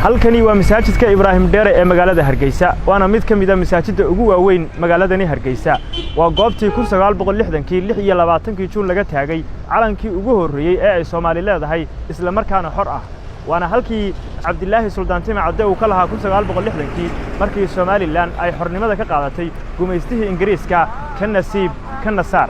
halkani waa masaajidka Ibraahim Dheere ee magaalada Hargeysa waana mid ka mid ah masaajidda ugu waaweyn magaaladani Hargeysa waa goobtii 1926 Juun laga taagay calankii ugu horeeyay ee ay Soomaali leedahay isla markaana xor ah waana halkii Cabdilaahi Suldaan Timo Cadde uu ka lahaa 1960 markii Somaliland ay xornimada ka qaadatay gumaystihii Ingiriiska ka nasiib ka nasaar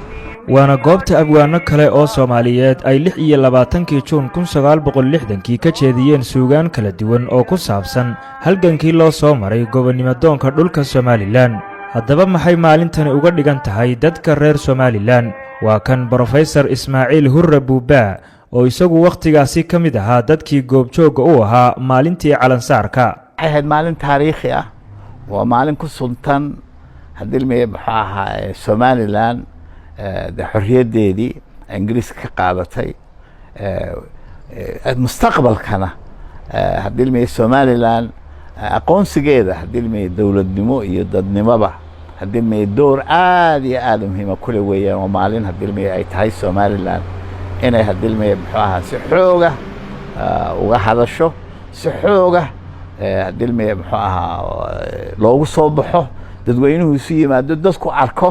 waana goobta abwaano kale oo Soomaaliyeed ay 26 Juun 1960 ka jeediyeen suugaan kala duwan oo ku saabsan halgankii loo soo maray gobonnimadoonka dhulka Somaliland haddaba maxay maalintani uga dhigan tahay dadka reer Somaliland waa kan Professor Ismaaciil Hurre Buubaa oo isagu waqtigaasi ka mid ahaa dadkii goobjooga u ahaa maalintii calansaarka ahayd maalin taariikhi ah waa maalin ku suntan hadilmay baxaa Somaliland xorriyadeedii Ingiriiska ka qaadatay mustaqbalkana hadilmay Somaliland aqoonsigeeda hadilmay dawladnimo iyo dadnimaba hadilmay door aad iyo aad muhiim ah kule weeyaan oo maalin hadilmay ay tahay Somaliland inay hadilmay baxaa si xooga uga hadasho si xooga hadilmay baxaa loogu soo baxo dadweynuhu isu yimaado dadku arko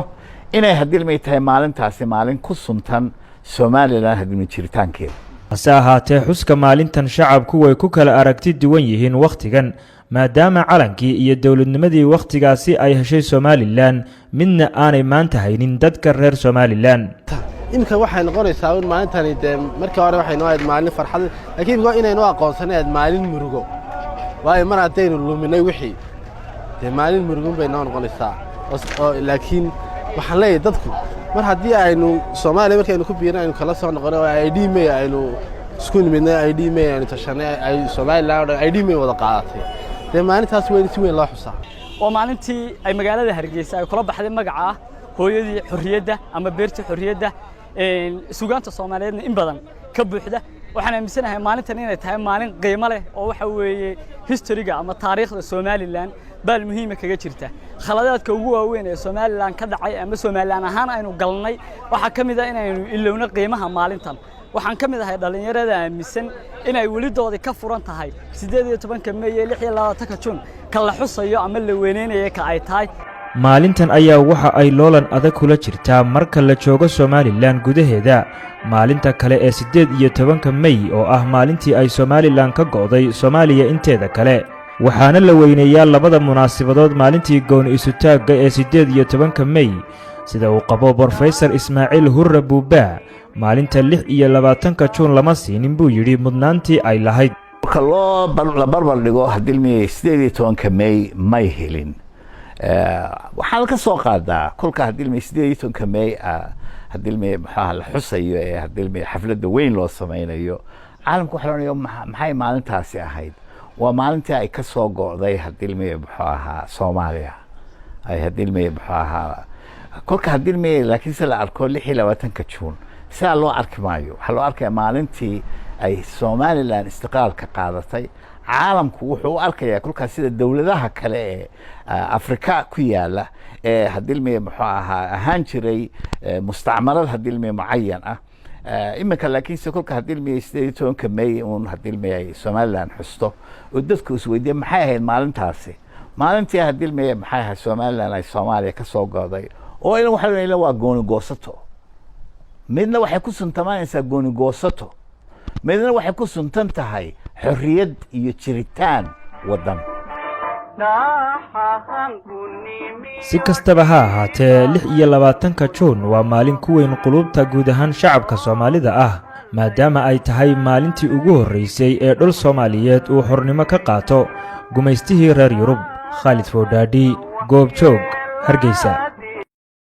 inay hadilmay tahay maalintaasi maalin ku suntan Somaliland hadilmay jiritaankeeda hase ahaatee xuska maalintan shacabku way ku kala aragti duwan yihiin waqtigan maadaama calankii iyo dawladnimadii waqtigaasi ay heshay Somaliland midna aanay maanta haynin dadka reer Somaliland imka waxay noqonaysaa in maalintani markii hore waxay noo ahayd maalin farxad laakiin inay noo aqoonsanayad maalin murugo waayo mar haddaynu luminay wixii maalin murugo bay noo noqonaysaa laakiin waxaan leeyahay dadku mar haddii aynu Soomaaliya markaynu ku biirnay aynu kala soo noqonay oo ID may aynu isku nimidnay ID may aynu tashanay ay Soomaaliland ID may wada qaadatay maalintaas weyn si weyn loo xusaa oo maalintii ay magaalada Hargeysa ay kula baxday magaca hooyadii xorriyadda ama beerta xorriyadda suugaanta Soomaaliyeedna in badan ka buuxda waxaan aaminsanahay maalintan inay tahay maalin qiimo leh oo waxa weeye historyga ama taariikhda Somaliland bal muhiim kaga jirta khaladaadka ugu waaweyn ee Somaliland ka dhacay ama Somaliland ahaan aynu galnay waxa kamid ah inaynu ilowna qiimaha maalintan waxaan kamid ahay dhalinyarada aaminsan inay walidoodi ka furan tahay 18 May 26 Juun kala xusayo ama la weyneenayo ka ay tahay maalintan ayaa waxa ay loolan adag kula jirtaa marka la joogo Somaliland gudaheeda maalinta kale ee 18 May oo ah maalintii ay Somaliland ka go'day Soomaaliya inteeda kale waxaana la weyneeyaa labada munaasabadood maalintii goon isu taagga ee 18 May sida uu qabo Professor Ismaaciil Hurre Buubaa maalinta 26 Juun lama siinin buu yiri mudnaantii ay lahayd kaloo la barbar dhigo hadilmay 18 May may helin waxaan ka soo qaadaa kulka hadilmay 18 May hadilmay maxaa la xusayo ee hadilmay xafladda weyn loo sameeyo caalamku waxa loo maxay maalintaasi ahayd waa maalintii ay ka soo go'day hadilmay maxaa Soomaaliya ay hadilmay maxaa kulka hadilmay laakiin se la arko 26 Juun saa loo arki maayo waxa loo arkay maalintii ay Somaliland istiqlaal ka qaadatay caalamku wuxuu arkayaa kulka sida dawladaha kale ee Afrika ku yaala ee hadilmay maxaa ahaan jiray mustacmarad hadilmay muayyan ah imika laakiin se kulka hadilmay 18 May uun hadilmay Somaliland xusto oo dadku isweydiin maxay ahayd maalintaasi maalintii hadilmay maxay ahayd Somaliland ay Soomaaliya ka soo go'day oo ilaa waxa la waa gooni goosato midna waxay ku suntamaysaa gooni goosato midna waxay ku suntan tahay xorriyad iyo jiritaan wadan si kastaba ha ahaatee 26 Juun waa maalin ku weyn qulubta guud ahaan shacabka Soomaalida ah maadaama ay tahay maalintii ugu horeysay ee dhul Soomaaliyeed uu xornimo ka qaato gumaystihii reer Yurub Khalid Foodhaadhi goobjoog Hargeysa